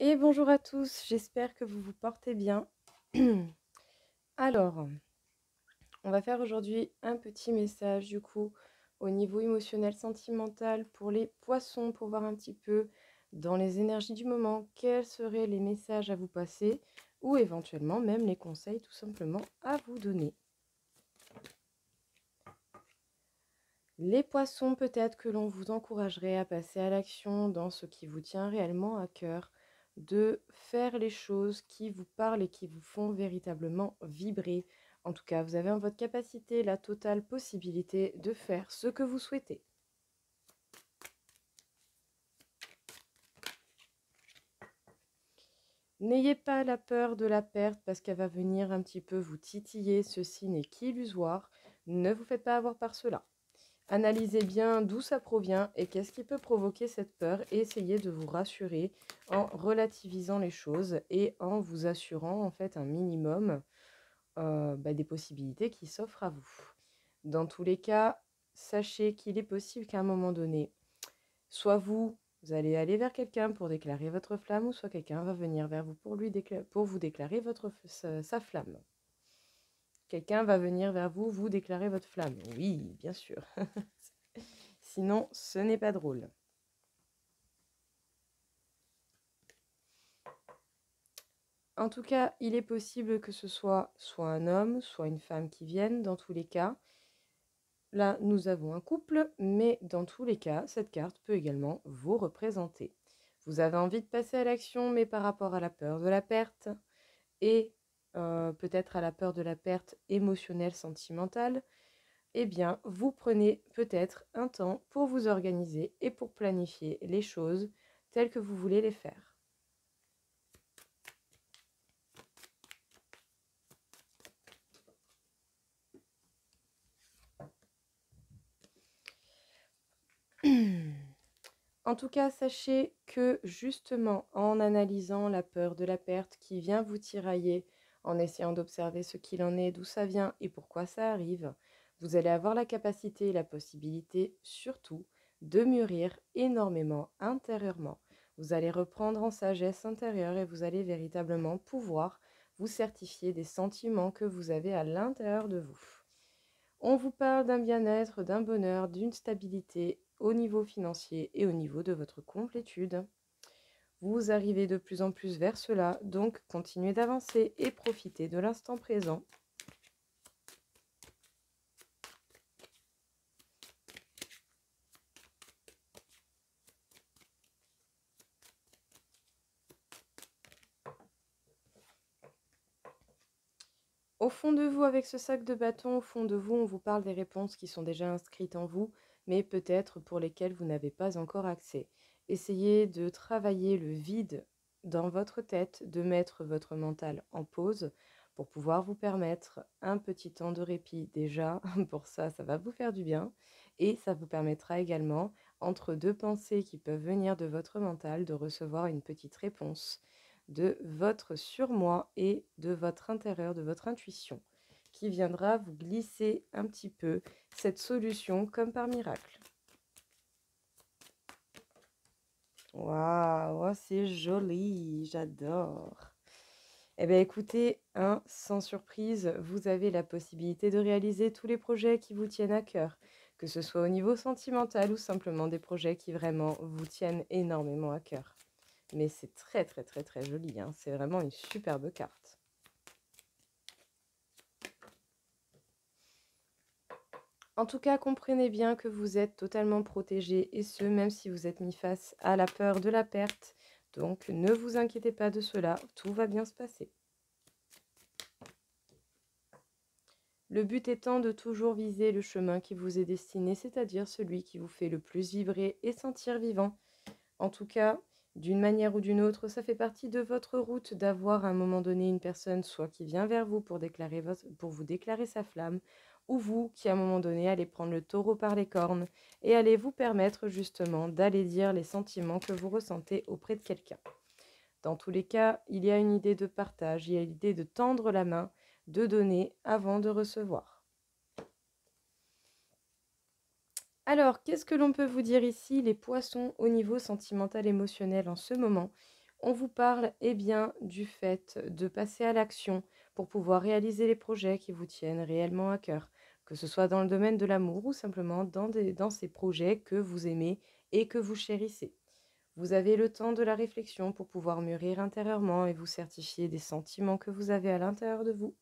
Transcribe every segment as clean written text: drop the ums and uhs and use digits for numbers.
Et bonjour à tous, j'espère que vous vous portez bien. Alors, on va faire aujourd'hui un petit message du coup au niveau émotionnel, sentimental pour les poissons, pour voir un petit peu dans les énergies du moment quels seraient les messages à vous passer ou éventuellement même les conseils tout simplement à vous donner. Les poissons, peut-être que l'on vous encouragerait à passer à l'action dans ce qui vous tient réellement à cœur, de faire les choses qui vous parlent et qui vous font véritablement vibrer. En tout cas, vous avez en votre capacité la totale possibilité de faire ce que vous souhaitez. N'ayez pas la peur de la perte parce qu'elle va venir un petit peu vous titiller, ceci n'est qu'illusoire. Ne vous faites pas avoir par cela. Analysez bien d'où ça provient et qu'est-ce qui peut provoquer cette peur et essayez de vous rassurer en relativisant les choses et en vous assurant en fait un minimum des possibilités qui s'offrent à vous. Dans tous les cas, sachez qu'il est possible qu'à un moment donné, soit vous allez aller vers quelqu'un pour déclarer votre flamme, ou soit quelqu'un va venir vers vous pour vous déclarer sa flamme. Quelqu'un va venir vers vous, vous déclarer votre flamme. Oui, bien sûr. Sinon, ce n'est pas drôle. En tout cas, il est possible que ce soit un homme, soit une femme qui vienne, dans tous les cas. Là, nous avons un couple, mais dans tous les cas, cette carte peut également vous représenter. Vous avez envie de passer à l'action, mais par rapport à la peur de la perte et peut-être à la peur de la perte émotionnelle, sentimentale, eh bien, vous prenez peut-être un temps pour vous organiser et pour planifier les choses telles que vous voulez les faire. En tout cas, sachez que justement en analysant la peur de la perte qui vient vous tirailler, en essayant d'observer ce qu'il en est, d'où ça vient et pourquoi ça arrive, vous allez avoir la capacité et la possibilité surtout de mûrir énormément intérieurement. Vous allez reprendre en sagesse intérieure et vous allez véritablement pouvoir vous certifier des sentiments que vous avez à l'intérieur de vous. On vous parle d'un bien-être, d'un bonheur, d'une stabilité au niveau financier et au niveau de votre complétude. Vous arrivez de plus en plus vers cela, donc continuez d'avancer et profitez de l'instant présent. Au fond de vous, avec ce sac de bâton, au fond de vous, on vous parle des réponses qui sont déjà inscrites en vous, mais peut-être pour lesquelles vous n'avez pas encore accès. Essayez de travailler le vide dans votre tête, de mettre votre mental en pause pour pouvoir vous permettre un petit temps de répit. Déjà, pour ça, ça va vous faire du bien et ça vous permettra également, entre deux pensées qui peuvent venir de votre mental, de recevoir une petite réponse de votre surmoi et de votre intérieur, de votre intuition, qui viendra vous glisser un petit peu cette solution comme par miracle. Waouh, c'est joli, j'adore. Eh bien écoutez, sans surprise, vous avez la possibilité de réaliser tous les projets qui vous tiennent à cœur, que ce soit au niveau sentimental ou simplement des projets qui vraiment vous tiennent énormément à cœur. Mais c'est très très très très joli, hein. C'est vraiment une superbe carte. En tout cas, comprenez bien que vous êtes totalement protégé et ce, même si vous êtes mis face à la peur de la perte. Donc, ne vous inquiétez pas de cela, tout va bien se passer. Le but étant de toujours viser le chemin qui vous est destiné, c'est-à-dire celui qui vous fait le plus vibrer et sentir vivant. En tout cas, d'une manière ou d'une autre, ça fait partie de votre route d'avoir à un moment donné une personne soit qui vient vers vous pour vous déclarer sa flamme, ou vous qui à un moment donné allez prendre le taureau par les cornes et allez vous permettre justement d'aller dire les sentiments que vous ressentez auprès de quelqu'un. Dans tous les cas, il y a une idée de partage, il y a l'idée de tendre la main, de donner avant de recevoir. Alors, qu'est-ce que l'on peut vous dire ici, les poissons, au niveau sentimental émotionnel en ce moment? on vous parle bien, du fait de passer à l'action pour pouvoir réaliser les projets qui vous tiennent réellement à cœur, que ce soit dans le domaine de l'amour ou simplement dans ces projets que vous aimez et que vous chérissez. Vous avez le temps de la réflexion pour pouvoir mûrir intérieurement et vous certifier des sentiments que vous avez à l'intérieur de vous.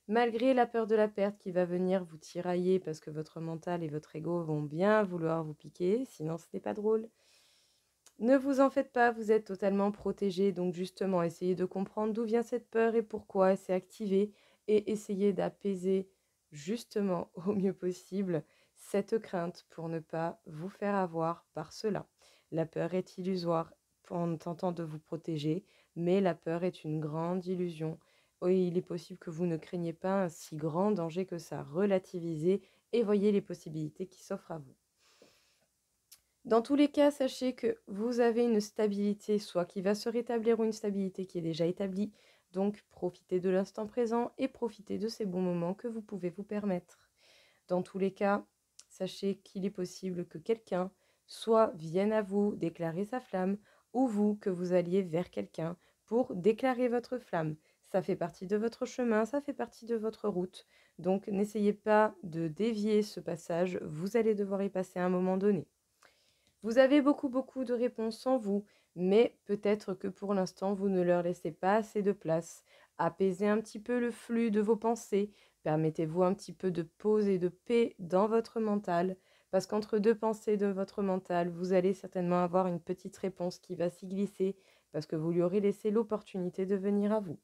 Malgré la peur de la perte qui va venir vous tirailler parce que votre mental et votre ego vont bien vouloir vous piquer, sinon ce n'est pas drôle. Ne vous en faites pas, vous êtes totalement protégé, donc justement, essayez de comprendre d'où vient cette peur et pourquoi elle s'est activée et essayez d'apaiser justement au mieux possible cette crainte pour ne pas vous faire avoir par cela. La peur est illusoire en tentant de vous protéger, mais la peur est une grande illusion. Oui, il est possible que vous ne craignez pas un si grand danger que ça. Relativisez et voyez les possibilités qui s'offrent à vous. Dans tous les cas, sachez que vous avez une stabilité, soit qui va se rétablir ou une stabilité qui est déjà établie. Donc, profitez de l'instant présent et profitez de ces bons moments que vous pouvez vous permettre. Dans tous les cas, sachez qu'il est possible que quelqu'un soit vienne à vous déclarer sa flamme ou vous que vous alliez vers quelqu'un pour déclarer votre flamme. Ça fait partie de votre chemin, ça fait partie de votre route. Donc, n'essayez pas de dévier ce passage, vous allez devoir y passer à un moment donné. Vous avez beaucoup de réponses en vous, mais peut-être que pour l'instant, vous ne leur laissez pas assez de place. Apaisez un petit peu le flux de vos pensées, permettez-vous un petit peu de pause et de paix dans votre mental, parce qu'entre deux pensées de votre mental, vous allez certainement avoir une petite réponse qui va s'y glisser, parce que vous lui aurez laissé l'opportunité de venir à vous.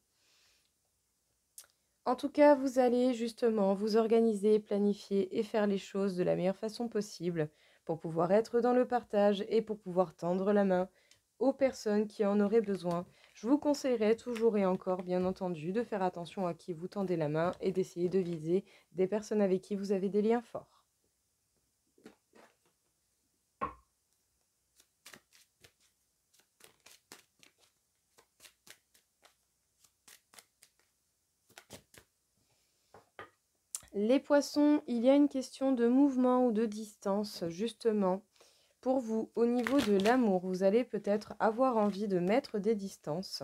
En tout cas, vous allez justement vous organiser, planifier et faire les choses de la meilleure façon possible pour pouvoir être dans le partage et pour pouvoir tendre la main aux personnes qui en auraient besoin. Je vous conseillerais toujours et encore, bien entendu, de faire attention à qui vous tendez la main et d'essayer de viser des personnes avec qui vous avez des liens forts. Les poissons, il y a une question de mouvement ou de distance, justement. Pour vous, au niveau de l'amour, vous allez peut-être avoir envie de mettre des distances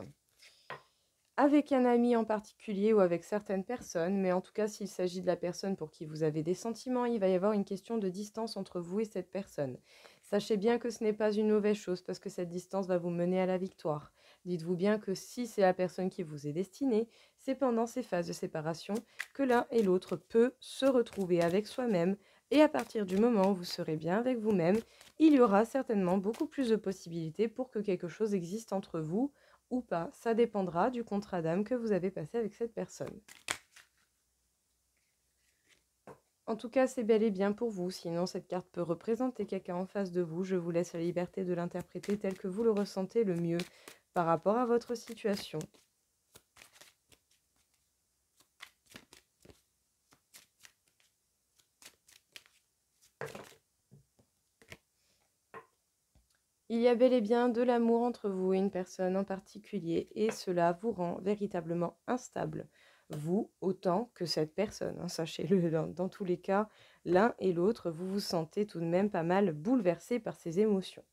avec un ami en particulier ou avec certaines personnes, mais en tout cas, s'il s'agit de la personne pour qui vous avez des sentiments, il va y avoir une question de distance entre vous et cette personne. Sachez bien que ce n'est pas une mauvaise chose parce que cette distance va vous mener à la victoire. Dites-vous bien que si c'est la personne qui vous est destinée, c'est pendant ces phases de séparation que l'un et l'autre peut se retrouver avec soi-même et à partir du moment où vous serez bien avec vous-même, il y aura certainement beaucoup plus de possibilités pour que quelque chose existe entre vous ou pas. Ça dépendra du contrat d'âme que vous avez passé avec cette personne. En tout cas, c'est bel et bien pour vous. Sinon, cette carte peut représenter quelqu'un en face de vous. Je vous laisse la liberté de l'interpréter tel que vous le ressentez le mieux par rapport à votre situation. Il y a bel et bien de l'amour entre vous et une personne en particulier et cela vous rend véritablement instable. Vous autant que cette personne, hein, sachez-le, dans tous les cas, l'un et l'autre, vous vous sentez tout de même pas mal bouleversé par ces émotions.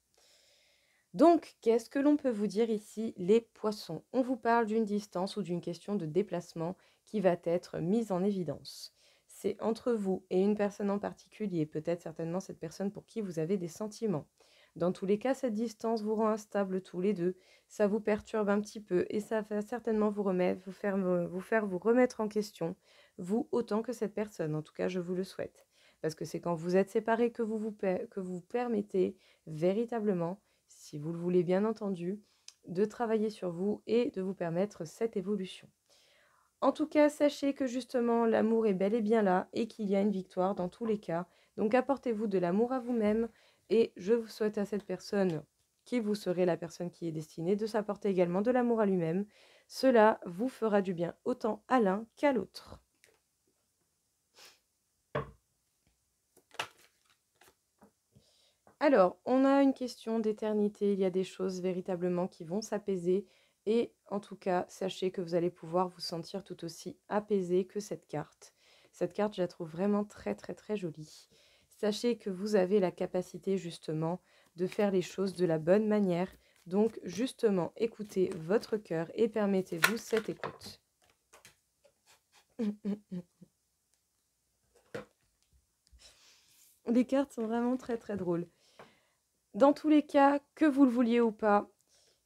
Donc, qu'est-ce que l'on peut vous dire ici, les poissons? On vous parle d'une distance ou d'une question de déplacement qui va être mise en évidence. C'est entre vous et une personne en particulier, peut-être certainement cette personne pour qui vous avez des sentiments. Dans tous les cas, cette distance vous rend instable tous les deux, ça vous perturbe un petit peu et ça va certainement vous faire vous remettre en question, vous autant que cette personne. En tout cas, je vous le souhaite. Parce que c'est quand vous êtes séparés que vous permettez véritablement, si vous le voulez bien entendu, de travailler sur vous et de vous permettre cette évolution. En tout cas, sachez que justement, l'amour est bel et bien là et qu'il y a une victoire dans tous les cas. Donc apportez-vous de l'amour à vous-même et je vous souhaite à cette personne qui vous serez la personne qui est destinée de s'apporter également de l'amour à lui-même. Cela vous fera du bien autant à l'un qu'à l'autre. Alors, on a une question d'éternité, il y a des choses véritablement qui vont s'apaiser et en tout cas, sachez que vous allez pouvoir vous sentir tout aussi apaisé que cette carte. Cette carte, je la trouve vraiment très jolie. Sachez que vous avez la capacité justement de faire les choses de la bonne manière, Donc, justement, écoutez votre cœur et permettez-vous cette écoute. Les cartes sont vraiment très très drôles. Dans tous les cas, que vous le vouliez ou pas,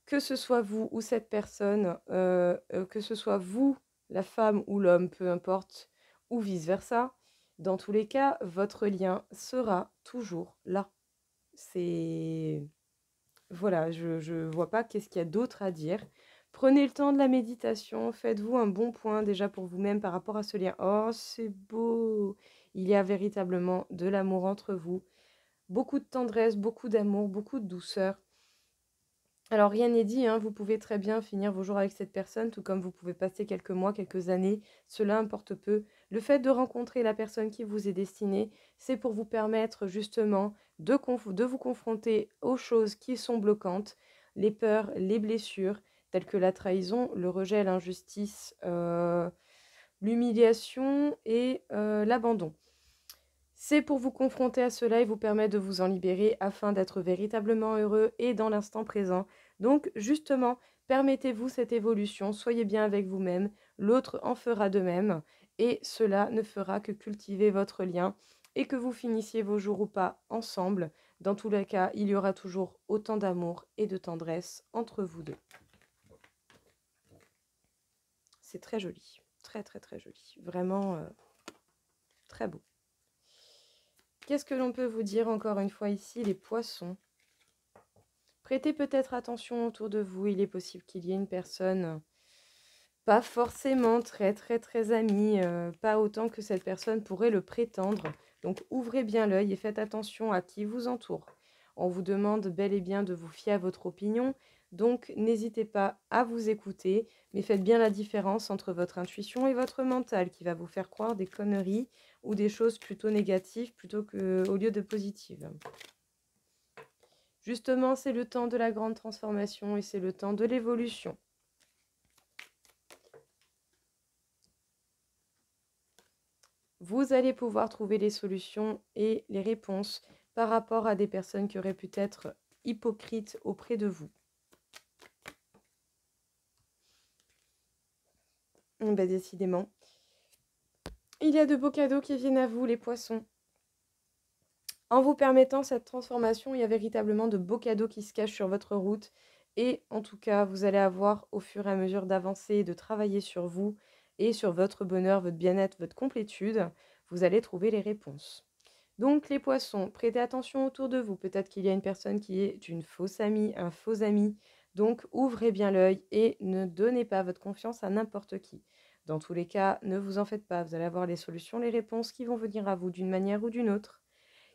que ce soit vous ou cette personne, que ce soit vous, la femme ou l'homme, peu importe, ou vice-versa, dans tous les cas, votre lien sera toujours là. C'est... Voilà, je vois pas qu'est-ce qu'il y a d'autre à dire. Prenez le temps de la méditation, faites-vous un bon point déjà pour vous-même par rapport à ce lien. Oh, c'est beau! Il y a véritablement de l'amour entre vous, beaucoup de tendresse, beaucoup d'amour, beaucoup de douceur. Alors rien n'est dit, hein, vous pouvez très bien finir vos jours avec cette personne, tout comme vous pouvez passer quelques mois, quelques années, cela importe peu. Le fait de rencontrer la personne qui vous est destinée, c'est pour vous permettre justement de vous confronter aux choses qui sont bloquantes, les peurs, les blessures, telles que la trahison, le rejet, l'injustice, l'humiliation et l'abandon. C'est pour vous confronter à cela et vous permettre de vous en libérer afin d'être véritablement heureux et dans l'instant présent. Donc justement, permettez-vous cette évolution, soyez bien avec vous-même, l'autre en fera de même et cela ne fera que cultiver votre lien et que vous finissiez vos jours ou pas ensemble. Dans tous les cas, il y aura toujours autant d'amour et de tendresse entre vous deux. C'est très joli, très très très joli, vraiment très beau. Qu'est-ce que l'on peut vous dire encore une fois ici, les poissons? Prêtez peut-être attention autour de vous. Il est possible qu'il y ait une personne, pas forcément très très très amie, pas autant que cette personne pourrait le prétendre. Donc ouvrez bien l'œil et faites attention à qui vous entoure. On vous demande bel et bien de vous fier à votre opinion. Donc n'hésitez pas à vous écouter, mais faites bien la différence entre votre intuition et votre mental qui va vous faire croire des conneries ou des choses plutôt négatives plutôt qu'au lieu de positives. Justement, c'est le temps de la grande transformation et c'est le temps de l'évolution. Vous allez pouvoir trouver les solutions et les réponses par rapport à des personnes qui auraient pu être hypocrites auprès de vous. Ben, décidément. Il y a de beaux cadeaux qui viennent à vous, les poissons. En vous permettant cette transformation, il y a véritablement de beaux cadeaux qui se cachent sur votre route. Et en tout cas, vous allez avoir, au fur et à mesure d'avancer et de travailler sur vous et sur votre bonheur, votre bien-être, votre complétude, vous allez trouver les réponses. Donc les poissons, prêtez attention autour de vous. Peut-être qu'il y a une personne qui est une fausse amie, un faux ami. Donc ouvrez bien l'œil et ne donnez pas votre confiance à n'importe qui. Dans tous les cas, ne vous en faites pas. Vous allez avoir les solutions, les réponses qui vont venir à vous d'une manière ou d'une autre,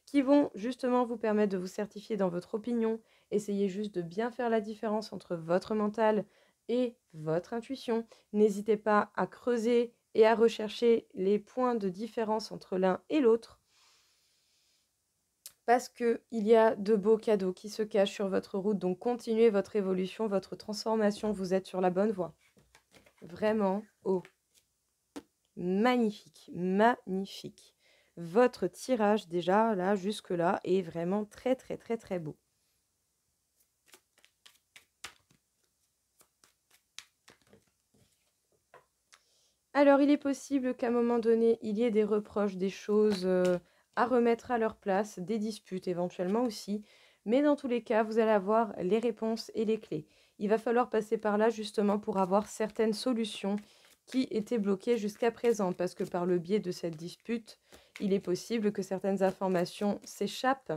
qui vont justement vous permettre de vous certifier dans votre opinion. Essayez juste de bien faire la différence entre votre mental et votre intuition. N'hésitez pas à creuser et à rechercher les points de différence entre l'un et l'autre, parce qu'il y a de beaux cadeaux qui se cachent sur votre route. Donc continuez votre évolution, votre transformation, vous êtes sur la bonne voie. Vraiment, oh, magnifique, magnifique. Votre tirage déjà, là, jusque-là, est vraiment très, très, très, très beau. Alors, il est possible qu'à un moment donné, il y ait des reproches, des choses à remettre à leur place, des disputes éventuellement aussi. Mais dans tous les cas, vous allez avoir les réponses et les clés. Il va falloir passer par là justement pour avoir certaines solutions qui étaient bloquées jusqu'à présent. Parce que par le biais de cette dispute, il est possible que certaines informations s'échappent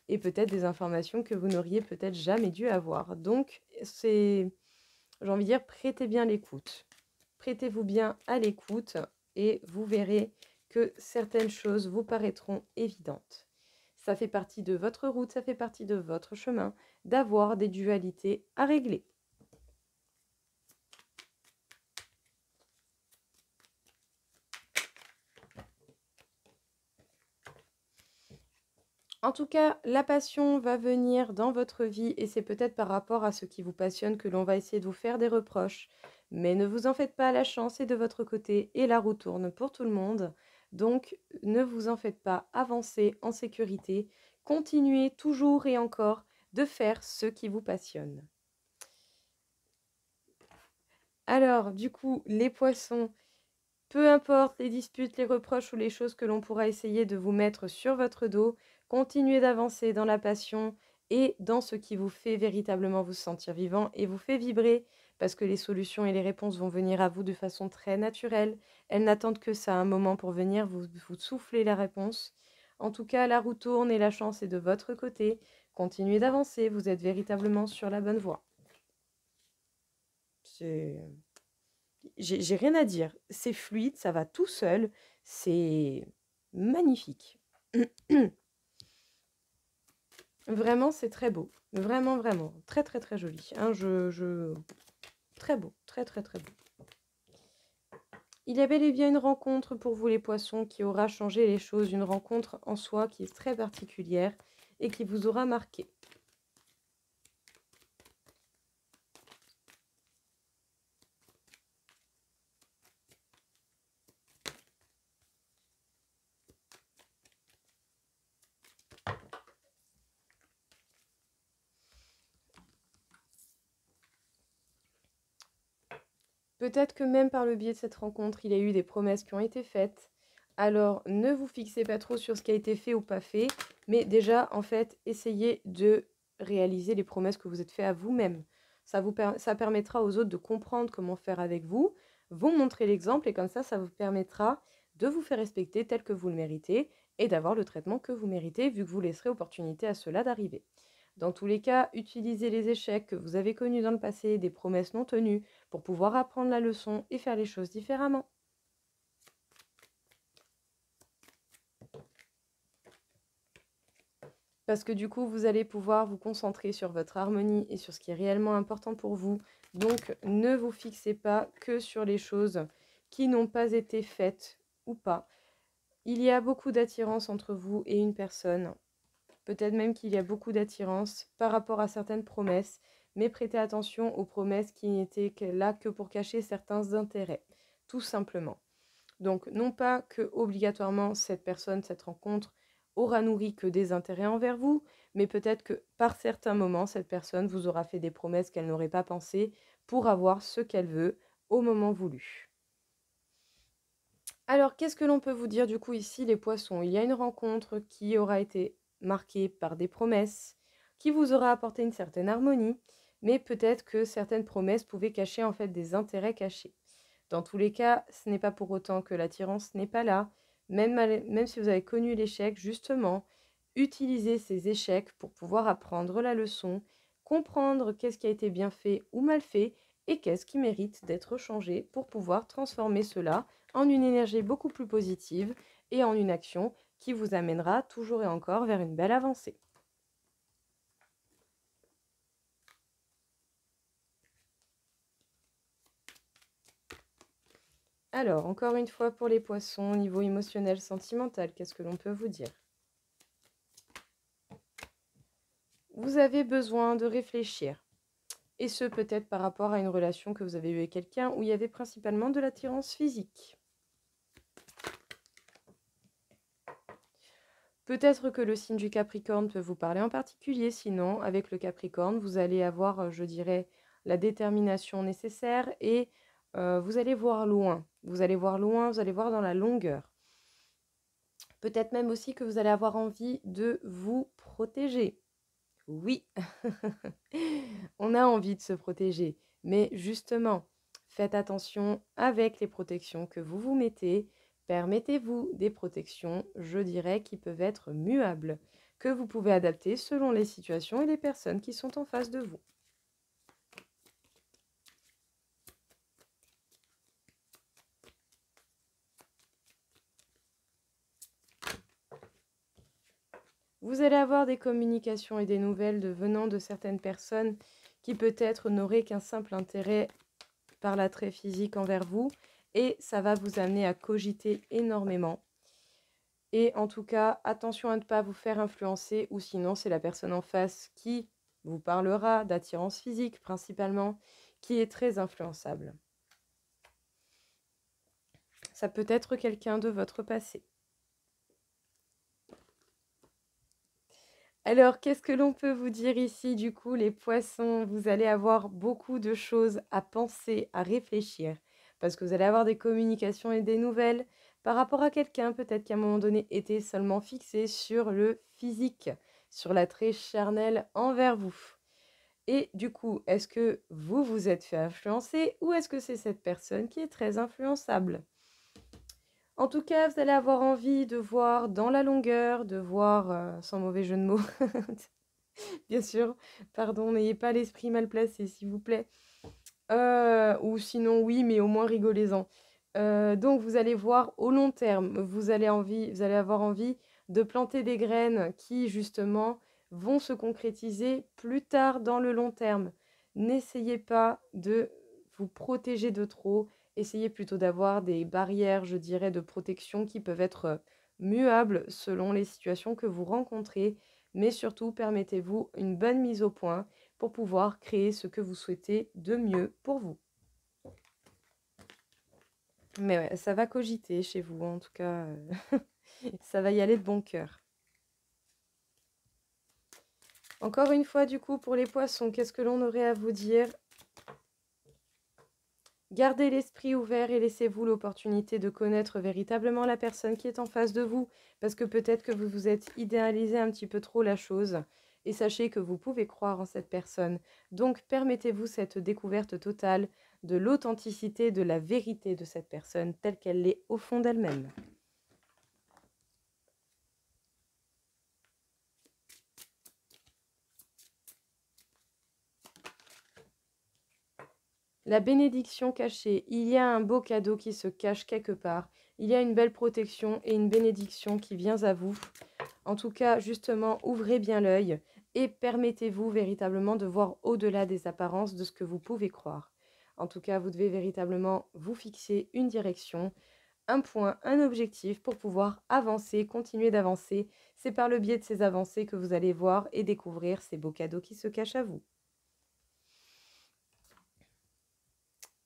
et peut-être des informations que vous n'auriez peut-être jamais dû avoir. Donc, j'ai envie de dire, prêtez bien l'écoute. Prêtez-vous bien à l'écoute et vous verrez que certaines choses vous paraîtront évidentes. Ça fait partie de votre route, ça fait partie de votre chemin d'avoir des dualités à régler. En tout cas, la passion va venir dans votre vie et c'est peut-être par rapport à ce qui vous passionne que l'on va essayer de vous faire des reproches. Mais ne vous en faites pas, la chance est de votre côté et la roue tourne pour tout le monde. Donc, ne vous en faites pas, avancez en sécurité. Continuez toujours et encore de faire ce qui vous passionne. Alors, du coup, les poissons, peu importe les disputes, les reproches ou les choses que l'on pourra essayer de vous mettre sur votre dos, continuez d'avancer dans la passion et dans ce qui vous fait véritablement vous sentir vivant et vous fait vibrer, parce que les solutions et les réponses vont venir à vous de façon très naturelle. Elles n'attendent que ça un moment pour venir vous souffler la réponse. En tout cas, la roue tourne et la chance est de votre côté. Continuez d'avancer, vous êtes véritablement sur la bonne voie. J'ai rien à dire. C'est fluide, ça va tout seul. C'est magnifique. Vraiment, c'est très beau. Vraiment, vraiment. Très, très, très joli. Hein, Très beau. Très, très, très beau. Il y a bel et bien une rencontre pour vous les poissons qui aura changé les choses. Une rencontre en soi qui est très particulière et qui vous aura marqué. Peut-être que même par le biais de cette rencontre, il y a eu des promesses qui ont été faites. Alors, ne vous fixez pas trop sur ce qui a été fait ou pas fait, mais déjà, en fait, essayez de réaliser les promesses que vous êtes faites à vous-même. Ça permettra aux autres de comprendre comment faire avec vous, vous montrer l'exemple, et comme ça vous permettra de vous faire respecter tel que vous le méritez et d'avoir le traitement que vous méritez, vu que vous laisserez opportunité à cela d'arriver. Dans tous les cas, utilisez les échecs que vous avez connus dans le passé, des promesses non tenues, pour pouvoir apprendre la leçon et faire les choses différemment. Parce que du coup, vous allez pouvoir vous concentrer sur votre harmonie et sur ce qui est réellement important pour vous. Donc, ne vous fixez pas que sur les choses qui n'ont pas été faites ou pas. Il y a beaucoup d'attirance entre vous et une personne. Peut-être même qu'il y a beaucoup d'attirance par rapport à certaines promesses, mais prêtez attention aux promesses qui n'étaient là que pour cacher certains intérêts, tout simplement. Donc, non pas que obligatoirement cette personne, cette rencontre aura nourri que des intérêts envers vous, mais peut-être que par certains moments, cette personne vous aura fait des promesses qu'elle n'aurait pas pensées pour avoir ce qu'elle veut au moment voulu. Alors, qu'est-ce que l'on peut vous dire du coup ici, les poissons? Il y a une rencontre qui aura été marquée par des promesses, qui vous aura apporté une certaine harmonie, mais peut-être que certaines promesses pouvaient cacher en fait des intérêts cachés. Dans tous les cas, ce n'est pas pour autant que l'attirance n'est pas là. Même si vous avez connu l'échec, justement, utilisez ces échecs pour pouvoir apprendre la leçon, comprendre qu'est-ce qui a été bien fait ou mal fait et qu'est-ce qui mérite d'être changé pour pouvoir transformer cela en une énergie beaucoup plus positive et en une action qui vous amènera toujours et encore vers une belle avancée. Alors, encore une fois pour les poissons, niveau émotionnel, sentimental, qu'est-ce que l'on peut vous dire? Vous avez besoin de réfléchir. Et ce, peut-être par rapport à une relation que vous avez eue avec quelqu'un où il y avait principalement de l'attirance physique. Peut-être que le signe du Capricorne peut vous parler en particulier, sinon, avec le Capricorne, vous allez avoir, je dirais, la détermination nécessaire et vous allez voir loin. Vous allez voir loin, vous allez voir dans la longueur. Peut-être même aussi que vous allez avoir envie de vous protéger. Oui, on a envie de se protéger, mais justement, faites attention avec les protections que vous vous mettez. Permettez-vous des protections, je dirais, qui peuvent être muables, que vous pouvez adapter selon les situations et les personnes qui sont en face de vous. Vous allez avoir des communications et des nouvelles venant de certaines personnes qui peut-être n'auraient qu'un simple intérêt par l'attrait physique envers vous et ça va vous amener à cogiter énormément. Et en tout cas, attention à ne pas vous faire influencer ou sinon c'est la personne en face qui vous parlera d'attirance physique principalement, qui est très influençable. Ça peut être quelqu'un de votre passé. Alors, qu'est-ce que l'on peut vous dire ici, du coup, les poissons? Vous allez avoir beaucoup de choses à penser, à réfléchir, parce que vous allez avoir des communications et des nouvelles par rapport à quelqu'un, peut-être qu'à un moment donné, était seulement fixé sur le physique, sur l'attrait charnel envers vous. Et du coup, est-ce que vous vous êtes fait influencer ou est-ce que c'est cette personne qui est très influençable? En tout cas, vous allez avoir envie de voir dans la longueur, de voir, sans mauvais jeu de mots, bien sûr, pardon, n'ayez pas l'esprit mal placé, s'il vous plaît. Ou sinon, oui, mais au moins rigolez-en. Donc, vous allez voir au long terme, vous allez avoir envie de planter des graines qui, justement, vont se concrétiser plus tard dans le long terme. N'essayez pas de vous protéger de trop, essayez plutôt d'avoir des barrières, je dirais, de protection qui peuvent être muables selon les situations que vous rencontrez, mais surtout permettez-vous une bonne mise au point pour pouvoir créer ce que vous souhaitez de mieux pour vous. Mais ouais, ça va cogiter chez vous, en tout cas, ça va y aller de bon cœur. Encore une fois, du coup, pour les poissons, qu'est-ce que l'on aurait à vous dire? Gardez l'esprit ouvert et laissez-vous l'opportunité de connaître véritablement la personne qui est en face de vous, parce que peut-être que vous vous êtes idéalisé un petit peu trop la chose, et sachez que vous pouvez croire en cette personne. Donc permettez-vous cette découverte totale de l'authenticité, de la vérité de cette personne telle qu'elle l'est au fond d'elle-même. La bénédiction cachée, il y a un beau cadeau qui se cache quelque part, il y a une belle protection et une bénédiction qui vient à vous. En tout cas, justement, ouvrez bien l'œil et permettez-vous véritablement de voir au-delà des apparences de ce que vous pouvez croire. En tout cas, vous devez véritablement vous fixer une direction, un point, un objectif pour pouvoir avancer, continuer d'avancer. C'est par le biais de ces avancées que vous allez voir et découvrir ces beaux cadeaux qui se cachent à vous.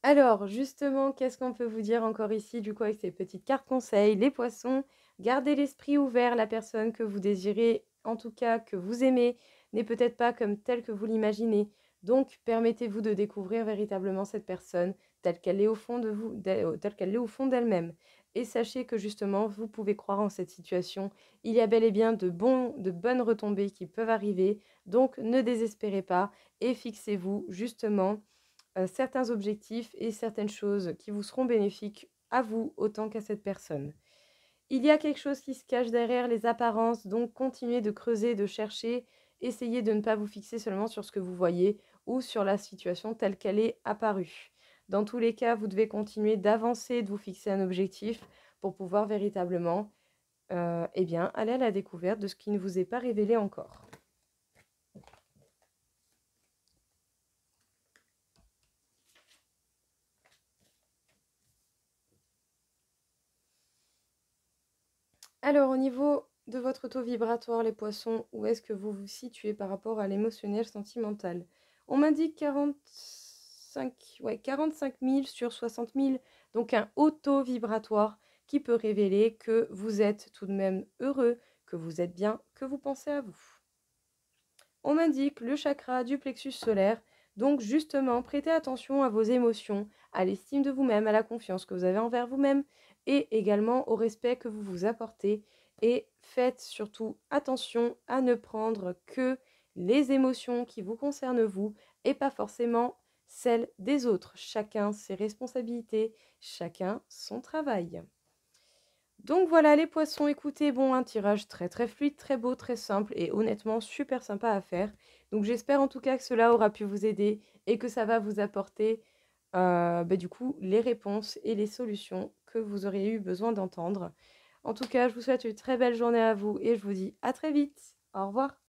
Alors, justement, qu'est-ce qu'on peut vous dire encore ici, du coup, avec ces petites cartes conseils? Les poissons, gardez l'esprit ouvert. La personne que vous désirez, en tout cas que vous aimez, n'est peut-être pas comme telle que vous l'imaginez. Donc, permettez-vous de découvrir véritablement cette personne telle qu'elle est au fond de vous, telle qu'elle est au fond d'elle-même. Et sachez que justement, vous pouvez croire en cette situation. Il y a bel et bien de bonnes retombées qui peuvent arriver. Donc, ne désespérez pas et fixez-vous justement certains objectifs et certaines choses qui vous seront bénéfiques à vous autant qu'à cette personne. Il y a quelque chose qui se cache derrière les apparences, donc continuez de creuser, de chercher, essayez de ne pas vous fixer seulement sur ce que vous voyez ou sur la situation telle qu'elle est apparue. Dans tous les cas, vous devez continuer d'avancer, de vous fixer un objectif pour pouvoir véritablement eh bien, aller à la découverte de ce qui ne vous est pas révélé encore. Alors, au niveau de votre taux vibratoire, les poissons, où est-ce que vous vous situez par rapport à l'émotionnel sentimental? On m'indique 45 000 sur 60 000, donc un haut taux vibratoire qui peut révéler que vous êtes tout de même heureux, que vous êtes bien, que vous pensez à vous. On m'indique le chakra du plexus solaire, donc justement, prêtez attention à vos émotions, à l'estime de vous-même, à la confiance que vous avez envers vous-même et également au respect que vous vous apportez. Et faites surtout attention à ne prendre que les émotions qui vous concernent vous et pas forcément celles des autres. Chacun ses responsabilités, chacun son travail. Donc voilà les poissons, écoutez, bon, un tirage très très fluide, très beau, très simple et honnêtement super sympa à faire. Donc j'espère en tout cas que cela aura pu vous aider et que ça va vous apporter du coup les réponses et les solutions que vous auriez eu besoin d'entendre. En tout cas, je vous souhaite une très belle journée à vous et je vous dis à très vite. Au revoir.